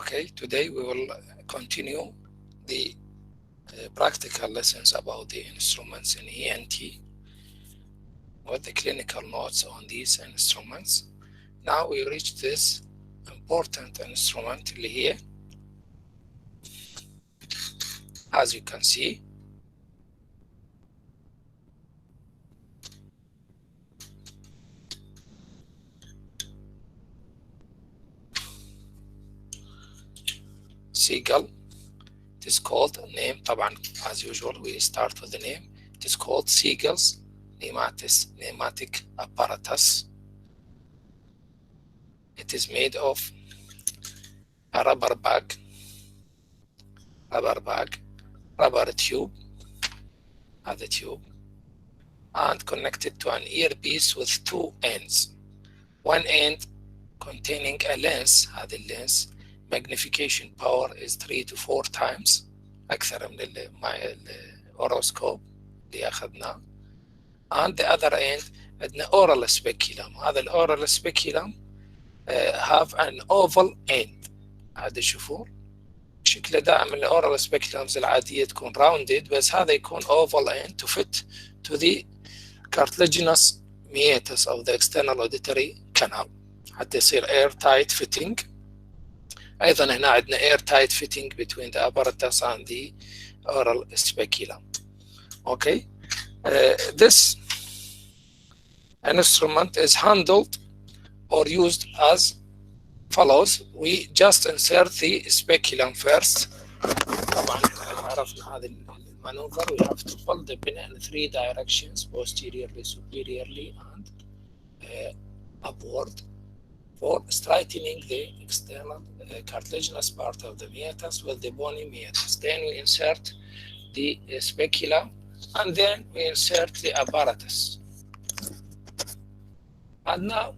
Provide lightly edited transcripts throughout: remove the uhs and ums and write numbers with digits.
Okay, today we will continue the practical lessons about the instruments in ENT with the clinical notes on these instruments. Now we reach this important instrument here. As you can see, Seigle. It is called name. طبعا as usual we start with the name. It is called Seigle's pneumatic apparatus. It is made of a rubber tube, other tube, and connected to an earpiece with two ends. One end containing a lens. هذا اللينس magnification power is 3 to 4 times أكثر من الأوروسكوب اللي أخذناه. And the other end عندنا oral speculum. هذا الأورال speculum have an oval end. هذا شوفوا شكله دائما الأورال speculums العادية تكون rounded، بس هذا يكون oval end to fit to the cartilaginous meatus of the external auditory canal حتى يصير air tight fitting. أيضا هنا عندنا air tight fitting between the apparatus and the oral speculum. Okay, this instrument is handled or used as follows. We just insert the speculum first. طبعا عرفنا هذا المانوفر. We have to fold the pin in 3 directions, posteriorly, superiorly, and upward, for straightening the external cartilaginous part of the meatus with the bony meatus. Then we insert the speculum, and then we insert the apparatus. And now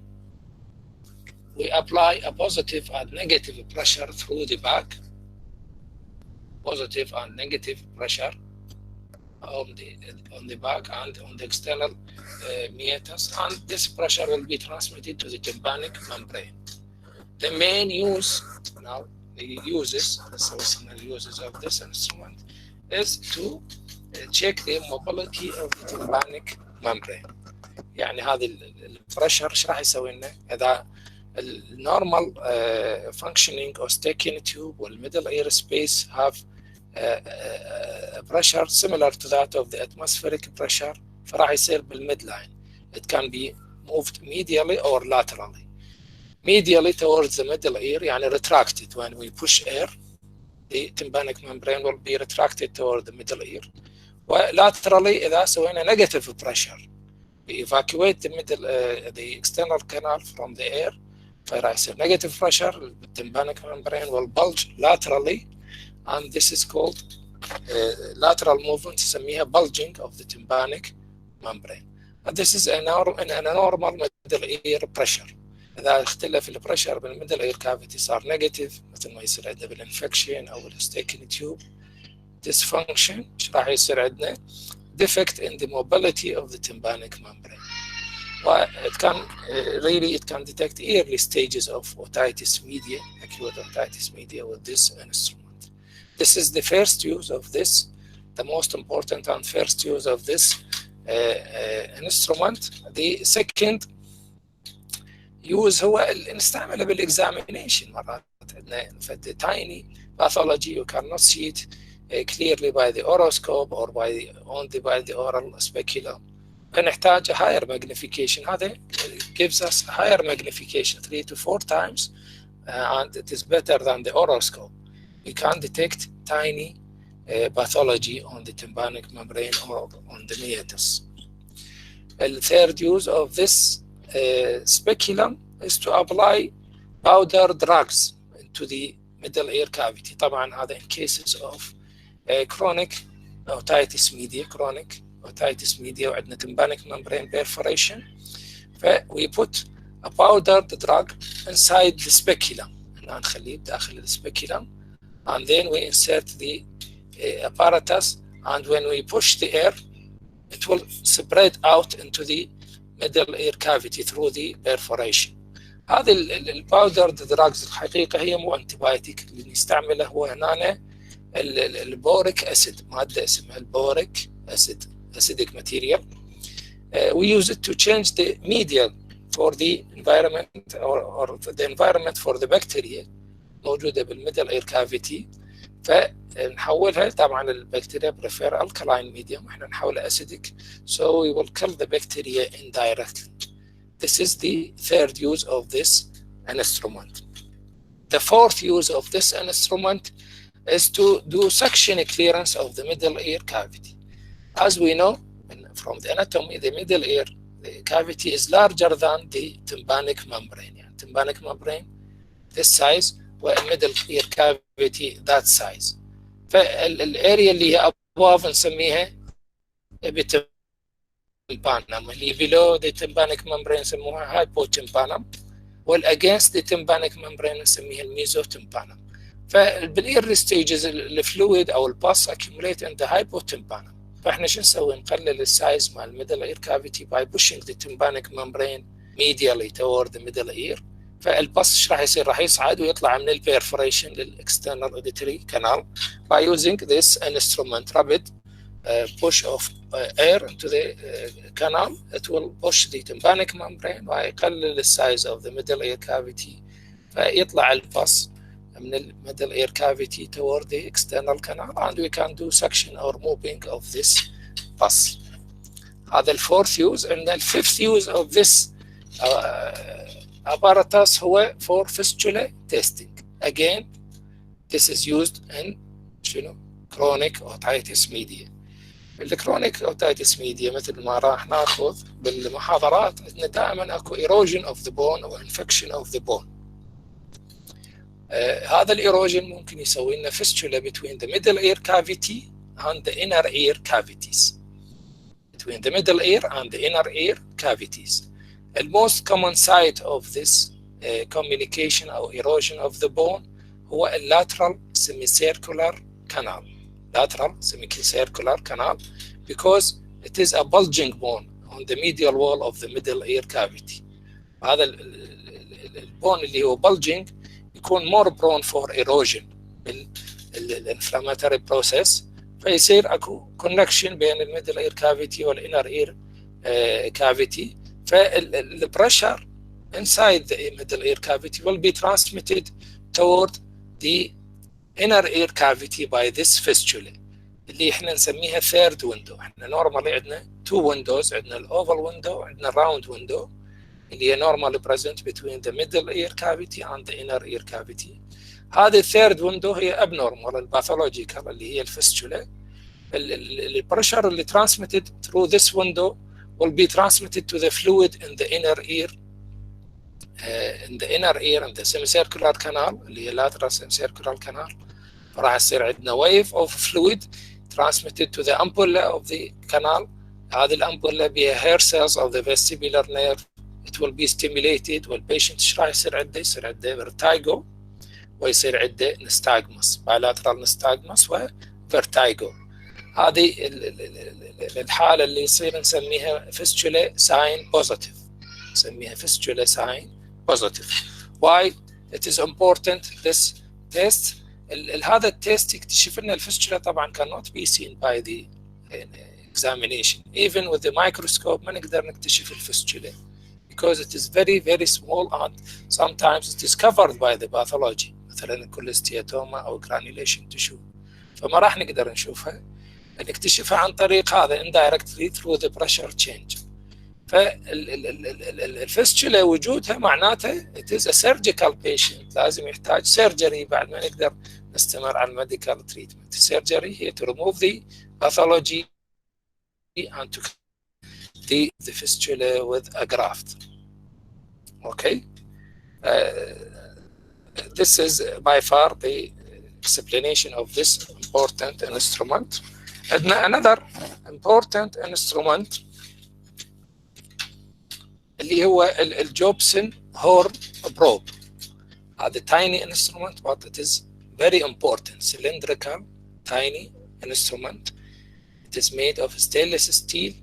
we apply a positive and negative pressure through the back. Positive and negative pressure on the back and on the external meatus, and this pressure will be transmitted to the tympanic membrane. The main use, now the uses of this instrument is to check the mobility of the tympanic membrane. يعني هذا البريشر ايش راح يسوي لنا؟ اذا النورمال functioning Eustachian tube والmiddle ear space have pressure similar to that of the atmospheric pressure، فراح يصير بالmidline. It can be moved medially or laterally. Medially towards the middle ear يعني retracted. When we push air, the tympanic membrane will be retracted toward the middle ear. Laterally إذا سوينا negative pressure, we evacuate the external canal from the air، فراح يصير negative pressure. The tympanic membrane will bulge laterally, and this is called lateral movement. نسميها bulging of the tympanic membrane. And this is a normal middle ear pressure. إذا اختلف البريشر بالmiddle ear cavity صار negative، مثل ما يصير عندنا بالانفكشن أو الستيكن تيوب dysfunction، إيش راح يصير عندنا؟ defect in the mobility of the tympanic membrane. It can detect early stages of otitis media, acute otitis media, with this instrument. This is the first use of this, the most important and first use of this instrument. The second use هو نستعمله بالexamination. مرات عندنا the tiny pathology you cannot see it clearly by the oroscope or only by the oral speculum. فنحتاج higher magnification. هذا gives us higher magnification 3 to 4 times, and it is better than the oroscope. We can detect tiny pathology on the tympanic membrane or on the meatus. The third use of this speculum is to apply powder drugs into the middle ear cavity. طبعا هذا in cases of chronic otitis media وعندنا tympanic membrane perforation. We put a powdered drug inside the speculum. نخليه داخل السبيكولم, and then we insert the apparatus, and when we push the air, it will spread out into the middle ear cavity through the perforation. هذه الباودرد دراجز الحقيقة هي مو انتبايوتيك، اللي نستعمله هو هنا البوريك أسيد، مادة اسمها البوريك أسيد، acidic material. We use it to change the media for the environment or the environment for the bacteria موجودة بالميدل اير كافيتي، فنحولها طبعا البكتيريا prefer alkaline medium، احنا نحولها acidic so we will kill the bacteria indirectly. This is the third use of this instrument. The fourth use of this instrument is to do suction clearance of the middle ear cavity. As we know from the anatomy, the middle ear cavity is larger than the tympanic membrane. يعني tympanic membrane this size والmiddle ear cavity that size. فالاريا اللي هي above نسميها epitympanum، اللي below the tympanic membrane نسموها hypotympanum، والagainst the tympanic membrane نسميها الميزوتympanum. فبالاير ستيجز الفلويد او الباس accumulate in the hypotympanum. فاحنا شو نسوي؟ نقلل السايز مع الميدل اير كافيتي by pushing the tympanic membrane medially toward the middle ear. فالباس ايش راح يصير؟ راح يصعد ويطلع من البيرفوريشن للاكسترنال اوديتري كانال by using this instrument rapid push of air into the canal. It will push the tympanic membrane ويقلل السايز of the middle ear cavity، فيطلع الباس من الميدل اير كافيتي toward the external canal and we can do suction or moving of this pus. هذا الفورث يوز. and the fifth use of this apparatus هو for fistula testing. Again this is used in chronic otitis media. الكرونيك اوتايتس ميديا مثل ما راح ناخذ بالمحاضرات عندنا دائما اكو erosion of the bone او infection of the bone. هذا الايروجن ممكن يسوي لنا fistula between the middle ear cavity and the inner ear cavities. Between the middle ear and the inner ear cavities. The most common site of this communication or erosion of the bone هو lateral semicircular canal. Lateral semicircular canal because it is a bulging bone on the medial wall of the middle ear cavity. هذا البون اللي هو bulging يكون more prone for erosion بالinflammatory process، فيصير اكو connection بين الميدل اير كافيتي والinner ear cavity، فالpressure inside the middle ear cavity will be transmitted toward the inner ear cavity by this fistula اللي احنا نسميها third window. احنا normally عندنا two windows، عندنا الاوفال window وعندنا round window اللي هي normally present between the middle ear cavity and the inner ear cavity. هذه third window هي abnormal الباثولوجيكال اللي هي الفستولا. البريشر اللي transmitted through this window will be transmitted to the fluid in the inner ear and the semicircular canal اللي هي lateral semicircular canal. فراح يصير عندنا wave of fluid transmitted to the ampulla of the canal. هذه الامبولا بها hair cells of the vestibular nerve. It will be stimulated والبيشنت ايش راح يصير عنده؟ يصير عنده vertigo ويصير عنده nystagmus bilateral nystagmus وvertigo. هذه الحالة اللي يصير نسميها fistula sign positive. نسميها fistula sign positive. Why it is important this test؟ هذا التست يكتشف لنا الفستولا طبعا cannot be seen by the examination. Even with the microscope ما نقدر نكتشف الفستولا because it is very very small and sometimes it is covered by the pathology، مثلا كوليستياتوما او granulation tissue، فما راح نقدر نشوفها، نكتشفها عن طريق هذا indirectly through the pressure change. فالفستولا وجودها معناته it is a surgical patient، لازم يحتاج surgery بعد ما نقدر نستمر على medical treatment. Surgery هي to remove the pathology and to the fistula with a graft. Okay, this is by far the explanation of this important instrument. Another important instrument اللي هو الجوبسون هورن بروب. هذا tiny instrument but it is very important cylindrical tiny instrument. It is made of stainless steel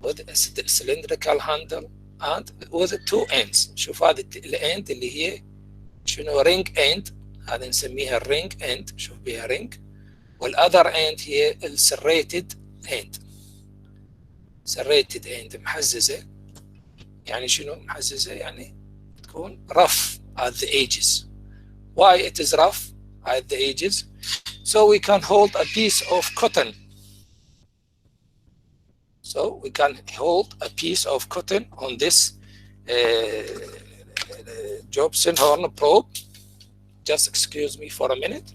with a cylindrical handle and with two ends. شوف هذه الاند اللي هي شنو ring end، هذه نسميها ring end، شوف بها ring، والاذر end هي السريتد end. serrated end محززة، يعني شنو محززة؟ يعني تكون rough at the edges. Why it is rough at the edges? So we can hold a piece of cotton. So we can hold a piece of cotton on this Jobson horn probe. Just excuse me for a minute.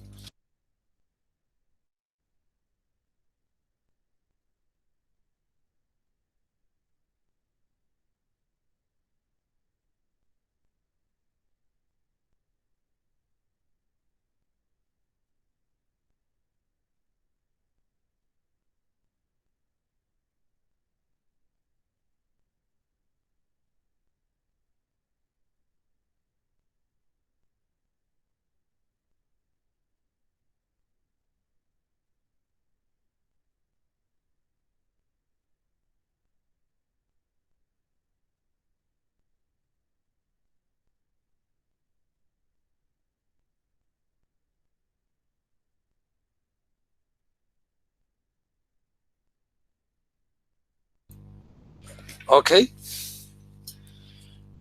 Okay.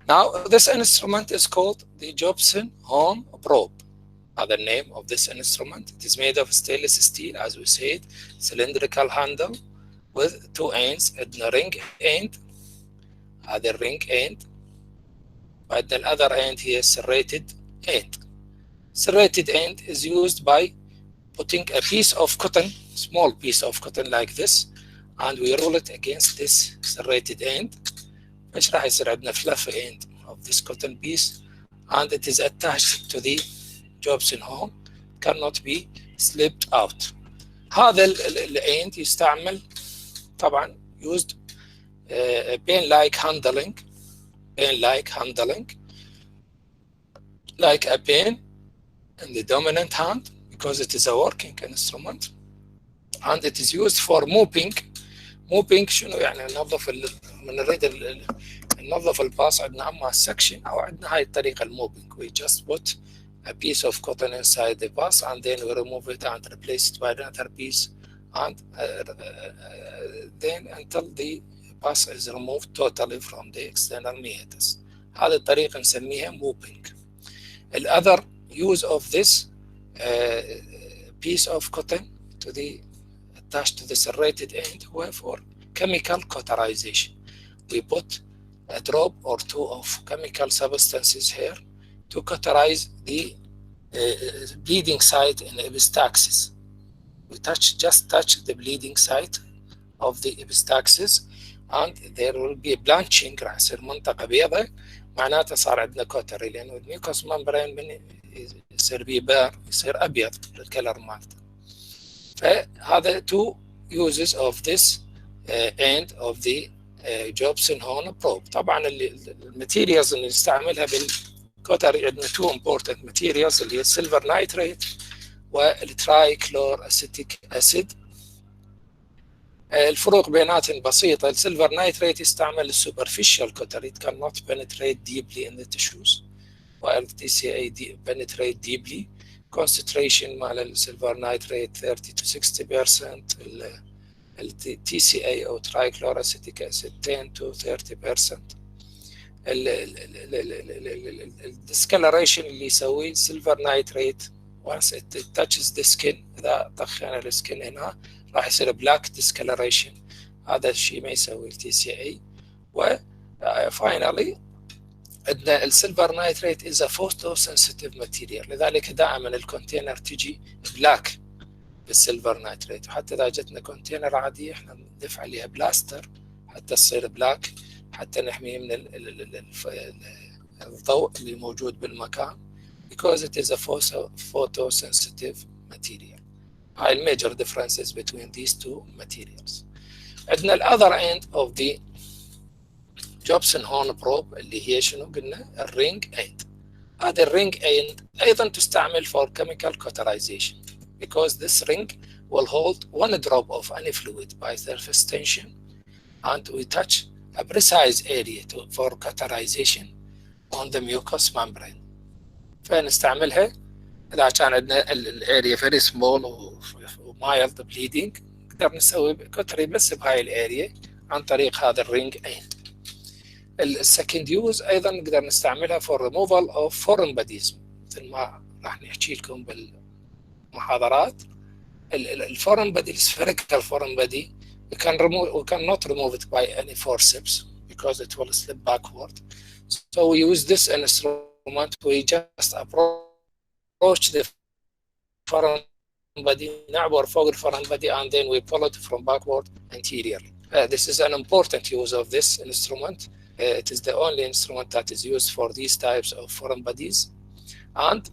Now this instrument is called the Jobson horn probe. The name of this instrument. It is made of stainless steel, as we said, cylindrical handle with two ends. عندنا ring end، هذا الring end، وعندنا الother end هي serrated end. Serrated end is used by putting a piece of cotton, small piece of cotton like this, and we roll it against this serrated end. ايش راح يصير؟ عندنا fluffy end of this cotton piece, and it is attached to the Jobson horn, cannot be slipped out. هذا الاند يستعمل طبعا used pen like handling like a pen in the dominant hand, because it is a working instrument, and it is used for mopping. شنو يعني؟ ننظف من نريد ننظف الباص، عندنا اما السكشن او عندنا هاي الطريقه الموبينج. we just put a piece of cotton inside the bus, and then we remove it and replace it by another piece, and then until the bus is removed totally from the external meatus. هذه الطريقة نسميها mopping. The other use of this piece of cotton to the attached to the serrated end were for chemical cauterization. We put a drop or two of chemical substances here to cauterize the bleeding site in the epistaxis. We just touch the bleeding site of the epistaxis, and there will be a blanching. راح يصير منطقة بيضاء، معناته صار عندنا كوتري، لأنه الميوكوس ممبرين من يصير بيبار يصير أبيض الكلر مالته. فهذا two uses of this end of the Jobson horn probe. طبعا الماتيريالز اللي نستعملها بالكوتري عندنا two important materials اللي هي السيلفر نايتريت والترايكلور اسيتيك اسيد. الفروق بيناتهم بسيطه. السيلفر نايتريت يستعمل السوبرفيشال كوتري، it cannot penetrate deeply in the tissues، while TCA penetrate deeply. concentration مال السيلفر نايتريت 30 to 60%، TCA أو trichloroacetic acid 10 to 30%. الديسكلريشن اللي يسويه السيلفر نايتريت once it touches the skin، إذا طخنا السكن هنا راح يصير black discoloration، هذا الشيء ما يسوي TCA. و finally عندنا السيلفر نايتريت is a photosensitive material، لذلك دائما الكونتينر تجي بلاك بالسيلفر نايتريت، وحتى اذا جتنا كونتينر عاديه احنا نضيف عليها بلاستر حتى تصير بلاك، حتى نحميه من الضوء اللي موجود بالمكان، because it is a photosensitive material. هاي الميجر differences between these two materials. عندنا الother end of the Jobson horn probe اللي هي شنو قلنا؟ الرينج end. هذا الرينج end أيضا تستعمل for chemical cauterization، because this ring will hold one drop of any fluid by surface tension, and we touch a precise area for cauterization on the mucous membrane. فنستعملها إذا كان عندنا الاريا very small ومايلد bleeding، نقدر نسوي كوتري بس بهاي الاريا عن طريق هذا الرينج اند. السكند يوز أيضا نقدر نستعملها for removal of foreign bodies، مثل ما راح نحكي لكم بالمحاضرات. الفورن body, spherical foreign body, we cannot remove it by any forceps because it will slip backward. So we use this instrument. We just approach the foreign body, نعبر فوق الفورن body, and then we pull it from backward anteriorly. This is an important use of this instrument. It is the only instrument that is used for these types of foreign bodies. And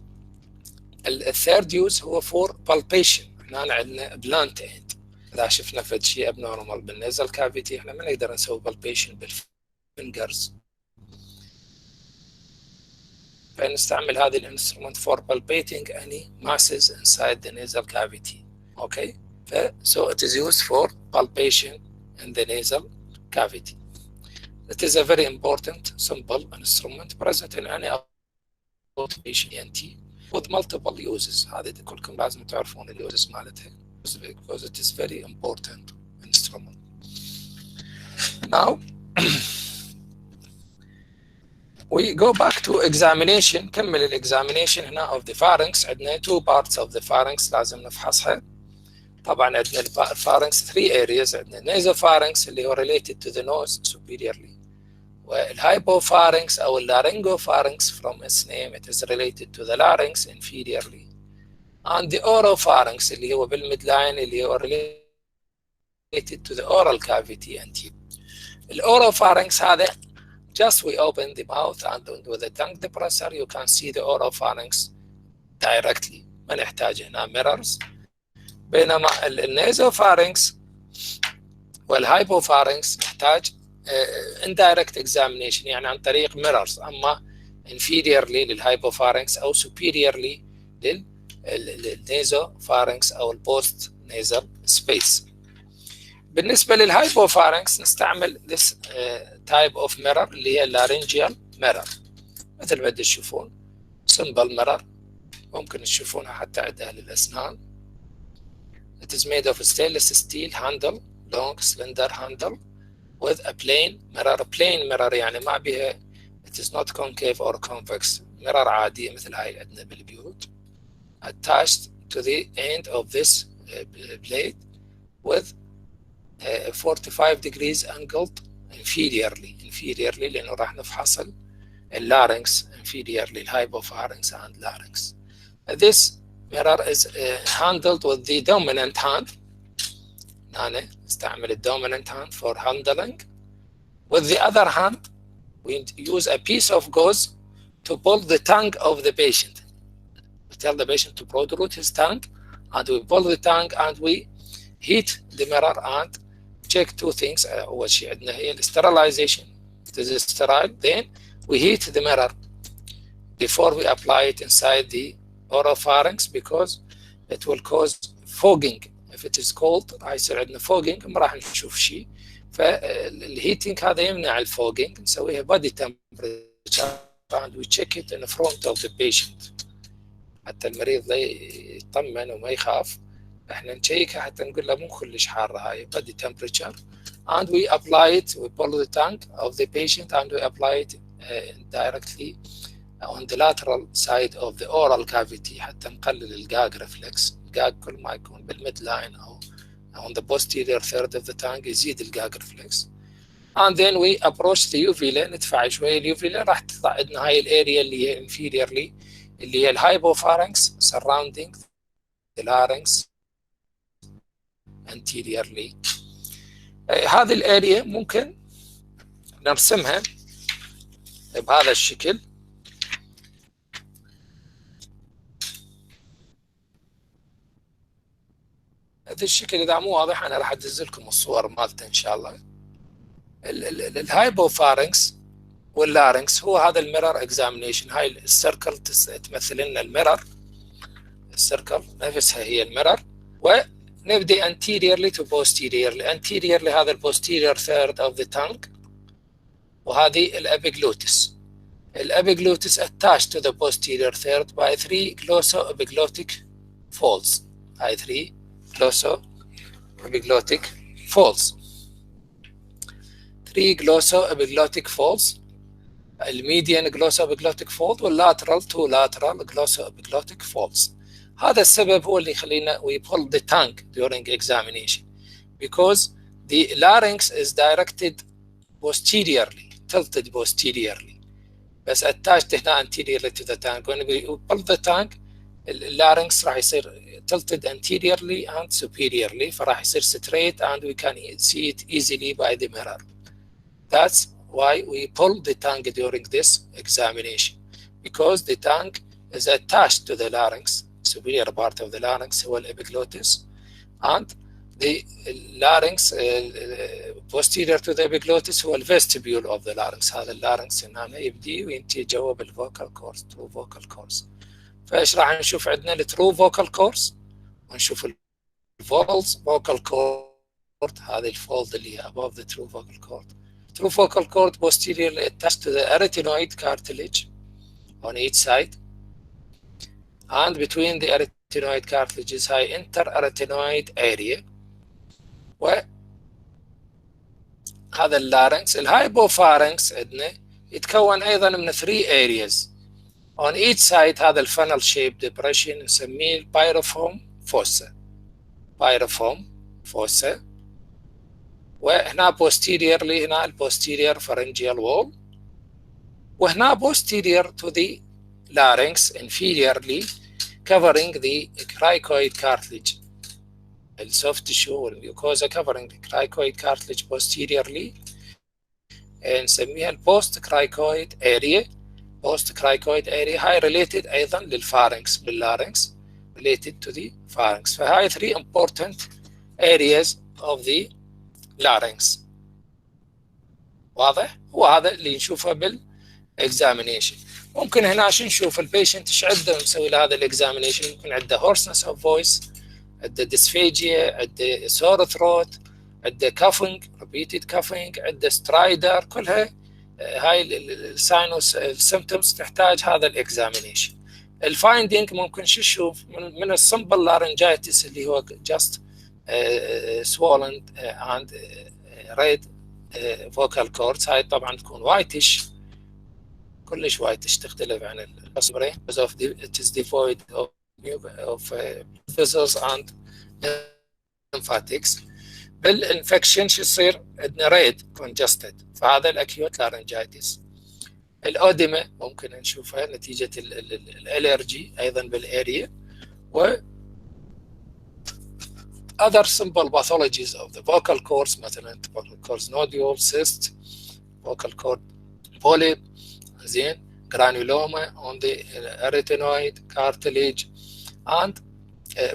the third use هو for palpation. هنا عندنا بلانت اند، اذا شفنا فد شيء ابنورمال بالنيزل كافيتي احنا ما نقدر نسوي بالبيشن بالفنجرز، فنستعمل هذه الانسترومنت for palpating any masses inside the nasal cavity. Okay, so it is used for palpation in the nasal cavity. It is a very important simple instrument present in any outpatient ENT with multiple uses. هذه كلكم لازم تعرفون اليوزز مالتها because it is very important instrument. Now we go back to examination. كمل الاكزامينيشن هنا of the pharynx. عندنا two parts of the pharynx لازم نفحصها. طبعا عندنا الفارنكس 3 areas. عندنا nasopharynx اللي هو related to the nose superiorly، والhypopharynx أو laryngopharynx from its name it is related to the larynx inferiorly، and the oropharynx اللي هو بالميدلاين اللي هو related to the oral cavity anterior. الأوروفارynx هذا just we open the mouth and with the tongue depressor you can see the oropharynx directly، ما نحتاج هنا mirrors. بينما النيزوفارynx والهايبوفارynx نحتاج indirect examination يعني عن طريق mirrors، أما inferiorly للهايبوفارynx أو superiorly للنيزوفارynx أو البوست nasal space. بالنسبة للهايبوفارynx نستعمل this type of mirror اللي هي laryngeal mirror، مثل ما تشوفون simple mirror ممكن تشوفونها حتى عندها للأسنان. It is made of stainless steel handle, long slender handle with a plain mirror. Plain mirror يعني ما بها it is not concave or convex. mirror عادية مثل هاي عندنا بالبيوت. Attached to the end of this blade with 45 degrees angled inferiorly لأنه راح نفحص اللارynx inferiorly الhypopharynx and larynx. This mirror is handled with the dominant hand. أنا نستعمل dominant hand for handling. With the other hand, we use a piece of gauze to pull the tongue of the patient. We tell the patient to protrude his tongue, and we pull the tongue and we heat the mirror and check two things. أول شيء عندنا هي sterilization. It is sterile. Then we heat the mirror before we apply it inside the oropharynx because it will cause fogging. If it is cold راح يصير عندنا fogging ما راح نشوف شيء. فالهيتنج هذا يمنع الفوجينج. نسويها body temperature and we check it in front of the patient حتى المريض لا يطمن وما يخاف. احنا نشيكها حتى نقول له مو كلش حارة هاي body temperature and we apply it. We pull the tongue of the patient and we apply it directly on the lateral side of the oral cavity حتى نقلل الجاج reflex. الجاج كل ما يكون بالميدلاين أو on the posterior third of the tongue يزيد الجاج reflex. And then we approach the uvula. ندفع شوية اليوفيلا راح تطلع عندنا هاي الاريا اللي هي inferiorly اللي هي الهايبوفارynx surrounding the larynx anteriorly. هذه الاريا ممكن نرسمها بهذا الشكل. هذا الشكل إذا مو واضح أنا راح أدز لكم الصور مالته إن شاء الله. الهايبوفارynx واللارynx هو هذا الميرور اكزامينيشن. هاي السيركل تمثل لنا الميرور، السيركل نفسها هي الميرور. ونبدأ anteriorly to posteriorly. anteriorly هذا البوستيريور third of the tongue وهذه الابيجلوتس. الابيجلوتس attached to the posterior third by 3 glossoepiglottic folds. هاي 3 glossoepiglottic folds. 3 glossoepiglottic folds. الميديان glossoepiglottic fold واللاترال 2 lateral glossoepiglottic folds. هذا السبب هو اللي يخلينا we pull the tongue during examination because the larynx is directed posteriorly, tilted posteriorly. بس attached هنا anteriorly to the tongue. When we pull the tongue larynx راح يصير tilted anteriorly and superiorly فراح يصير straight and we can see it easily by the mirror. That's why we pull the tongue during this examination because the tongue is attached to the larynx, superior part of the larynx هو epiglottis, and the larynx posterior to the epiglottis هو vestibule of the larynx. هذا اللارنكس هنا يبدي وينتهي جوا بالvocal cords, true vocal cords. فايش راح نشوف عندنا الترو vocal cords ونشوف الفولز vocal cord. هذه الفولد اللي هي above the true vocal cord. True vocal cord posteriorly attached to the arytenoid cartilage on each side, and between the arytenoid cartilages هاي interarytenoid area. وهذا اللارنكس. الهايبوفارنكس عندنا يتكون ايضا من 3 areas on each side. هذا الفانل shaped depression نسميه البايروفوم فوسا. بايروفوم فوسا. وهنا posteriorly هنا posterior pharyngeal wall. وهنا posterior to the larynx inferiorly covering the cricoid cartilage. الsoft tissue والmucosa covering the cricoid cartilage posteriorly نسميها post-cricoid area. post-cricoid area هاي related أيضا للفارنكس باللارynx related to the pharynx. فهاي 3 important areas of the larynx. واضح؟ وهذا اللي نشوفه بالexamination. ممكن هنا شو نشوف البيشنت ايش عنده نسوي له هذا الاكزامينيشن. ممكن عنده hoarseness of voice، عنده dysphagia، عنده sore throat، عنده coughing repeated coughing، عنده stridor. كلها هاي الساينوس السيمبتومز تحتاج هذا الاكزامينيشن. الفايندينج ممكن شو نشوف من السمبل لارنجايتس اللي هو just swollen and red vocal cords. هاي طبعا تكون وايتش كلش وايتش تختلف عن الأصبرين because of it is devoid of vessels and lymphatics. بالانفكشن شو يصير عندنا ريد congested. فهذا الاكيوت لارنجايتس. الأوديما ممكن نشوفها نتيجة الالرجي أيضا بالاريا. و other simple pathologies of the vocal cords مثلا vocal cords nodule, cyst, vocal cord polyp، زين granuloma on the arytenoid cartilage and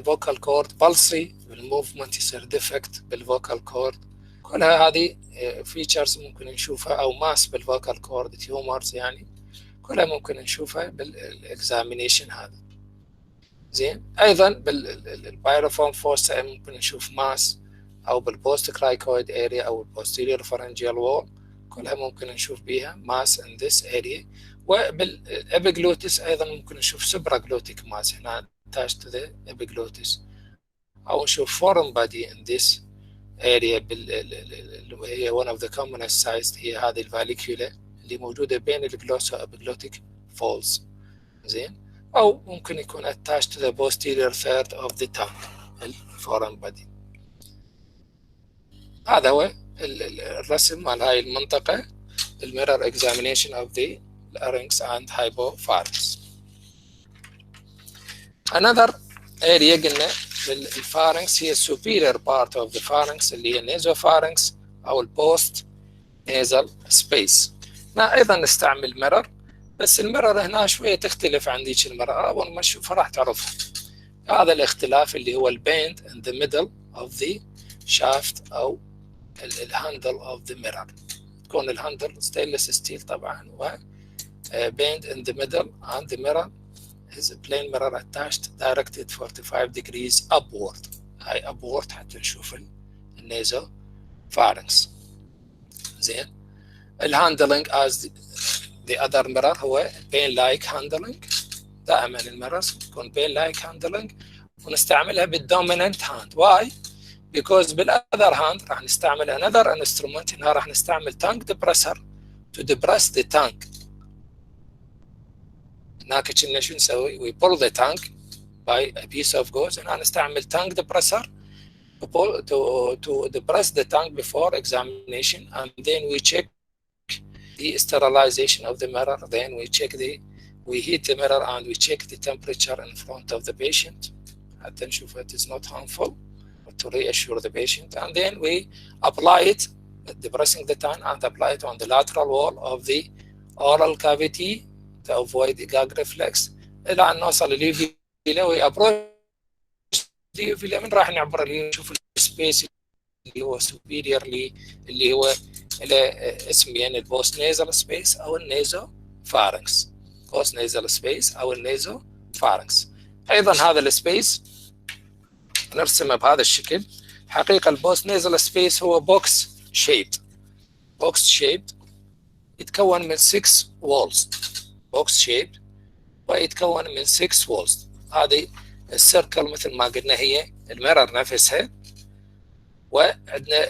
vocal cord palsy بالmovement يصير defect بالvocal cord. كلها هذه features ممكن نشوفها أو mass بالvocal cord tumors يعني كلها ممكن نشوفها بالاكزامينيشن هذا. زين ايضا بالبايروفوم فوسا ممكن نشوف ماس او بالبوست كرايكويد اريا او البوستيريور فارنجيال وول كلها ممكن نشوف بيها ماس in this area. وبالابيجلوتس ايضا ممكن نشوف سوبراجلوتيك ماس هنا attached to the epiglottis او نشوف foreign body in this area اللي هي one of the commonest sites هي هذه الفاليكولا اللي موجوده بين الجلوسو ابيجلوتيك folds. زين أو ممكن يكون attached to the posterior third of the tongue الفورن body. هذا هو الرسم مال هاي المنطقة mirror examination of the larynx and hypopharynx. Another area قلنا بالفارنكس هي superior part of the pharynx اللي هي nasopharynx أو post nasal space. هنا أيضا نستعمل mirror بس المرة هنا شوية تختلف عن ذيك المرة. أول ما تشوفها راح تعرفها. هذا الاختلاف اللي هو البيند in the middle of the shaft أو الهاندل of the mirror. تكون الهاندل stainless steel طبعا و bend in the middle and the mirror is a plain mirror attached directed 45 degrees upward. هاي upward حتى نشوف النيزو فارنكس. زين الهاندلنج as the other mirror هو pain like handling. دائما الميررز تكون pain like handling ونستعملها بالdominant hand. Why? Because بالother hand راح نستعمل another instrument هنا راح نستعمل tongue depressor to depress the tongue. هناك كنا شو نسوي؟ we pull the tongue by a piece of gauze. هنا نستعمل tongue depressor to depress the tongue before examination, and then we check the sterilization of the mirror. Then we heat the mirror and we check the temperature in front of the patient حتى نشوف it is not harmful, to reassure the patient, and then we apply it, depressing the tongue, and apply it on the lateral wall of the oral cavity to avoid the gag reflex إلى أن نوصل لليوفيلا. وأبروش اليوفيلا من راح نعبر اللي نشوف السبيس اللي هو superior اللي هو له اسمين البوست نيزل سبيس أو النيزو فارنكس. بوست نيزل سبيس أو النيزو فارنكس. أيضا هذا السبيس نرسمه بهذا الشكل. حقيقة البوست نيزل سبيس هو بوكس شيب يتكون من 6 walls. بوكس شيب ويتكون من 6 walls. هذه السيركل مثل ما قلنا هي الميرور نفسها، وعندنا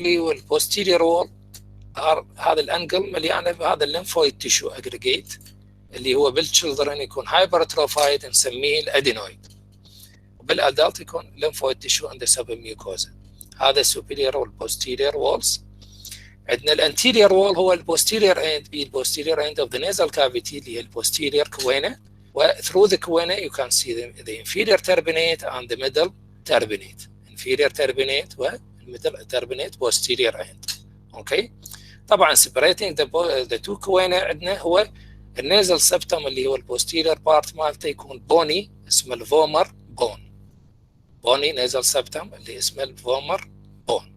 والبوستيريور وول. هذا الانجل مليانه بهذا الليمفويد تيشو اجريجيت اللي هو بالتشلدرن يكون هايبرتروفايد نسميه الادينويد، وبالادلت يكون ليمفويد تيشو عند سبميوكوزا. هذا السوبيريور والبوستيريور وولز. عندنا الانتيريور وول هو البوستيريور اند اوف ذا نيزل كافيتي اللي هي البوستيريور كوينه، وثرو ذا كوينه يو كان سي ذا inferior turbinate and the middle turbinate. inferior turbinate والmiddle turbinate posterior end. اوكي. طبعا separating the two كوينه عندنا هو النيزل سبتم اللي هو البوستيريور بارت مالته يكون بوني اسمه الفومر بون. بوني نيزل سبتم اللي اسمه الفومر بون.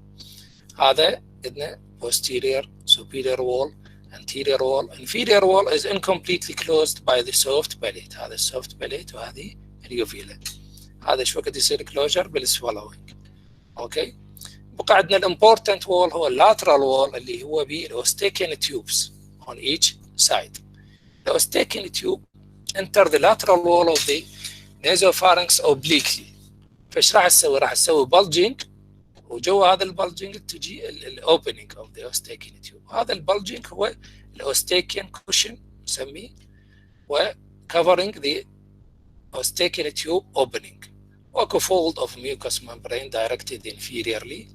هذا عندنا posterior, superior wall, anterior wall. Inferior wall is incompletely closed by the soft palate. هذا السوفت palate وهذه اليوفيلا. هذا شو وقت يصير closure بالسوالوينج. اوكي. بقى عندنا الامبورتنت وول هو اللاترال وول اللي هو بالاوستيكين تيوبس on each side. The اوستيكين تيوب enter the lateral wall of the nasopharynx obliquely. فايش راح تسوي؟ راح تسوي bulging، وجوا هذا البلجنج تجي الاوبننج اوف ذا اوستيكين تيوب. هذا البلجنج هو الاوستيكين كوشن نسميه، وكفرنج ذا اوستيكين تيوب اوبننج. وكو fold of mucous membrane directed inferiorly,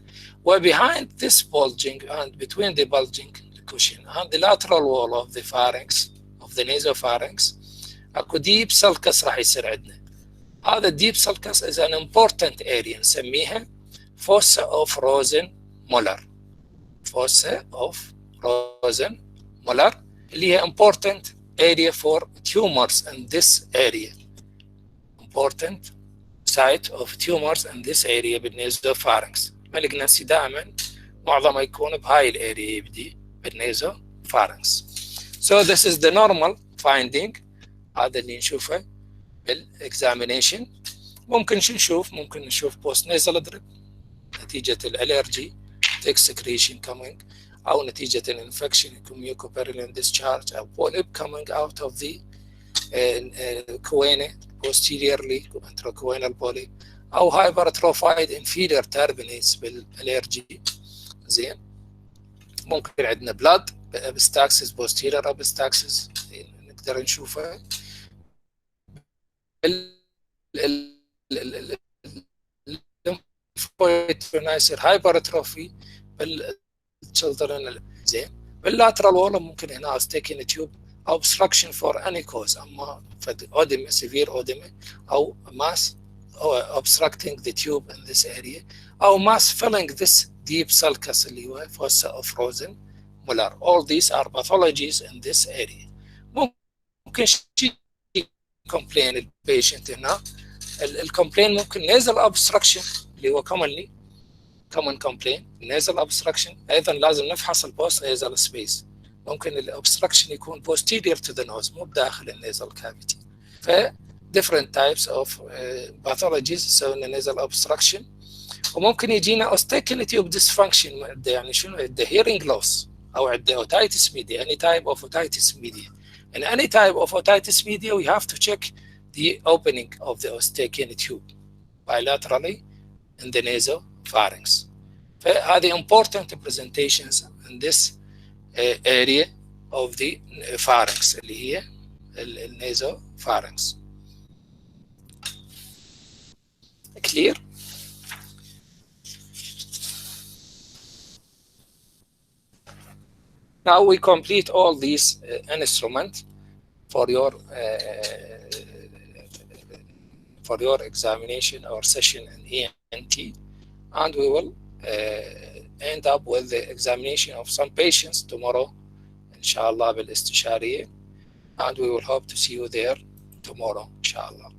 وbehind this bulging and between the bulging cushion and the lateral wall of the pharynx of the nasopharynx اكو deep sulcus راح يصير عندنا. هذا deep sulcus is an important area نسميها fossa of Rosen-Muller. fossa of Rosen-Muller اللي هي important area for tumors in this area. important site of tumors in this area بالنيزوفارنكس. malignancy دائما معظمها يكون بهاي الاريا يبدي بالنيزوفارنكس. so this is the normal finding. هذا اللي نشوفه بالاكزامينيشن. ممكن نشوف post nasal drip نتيجة الالرجي excretion coming، أو نتيجة الانفكشن يكون mucopurulent discharge أو polyp coming out of the كوينة posteriorly intracoinal polyp، أو hypertrophied inferior turbinates بالالرجي. زين. ممكن عندنا blood epistaxis posterior epistaxis نقدر نشوفها. يصير هايبرتروفي بالتشلدرن. زين. باللاترال وول ممكن هنا اوستيكين تيوب obstruction for any cause، اما اوديما severe اوديما او mass obstructing the tube in this area، او mass filling this deep sulcus اللي هو fossa of Rosen-Muller. all these are pathologies in this area. ممكن complain البيشنت هنا. الكومبلين ممكن nasal obstruction اللي هو common complaint nasal obstruction. ايضا لازم نفحص البوست nasal space. ممكن الobstruction يكون posterior to the nose مو بداخل النيزل كافيتي. ف different types of pathologies يسوون nasal obstruction. وممكن يجينا اوستيكال تيوب ديسفانكشن، يعني شنو؟ عنده hearing loss او عنده otitis media, any type of otitis media. In any type of otitis media we have to check the opening of the ostical tube bilaterally in the nasopharynx. فهذه important presentations in this area of the pharynx اللي هي النازopharynx. Clear? Now we complete all these instruments for your examination or session in ENT, and we will end up with the examination of some patients tomorrow, inshallah, بالاستشارية, and we will hope to see you there tomorrow, inshallah.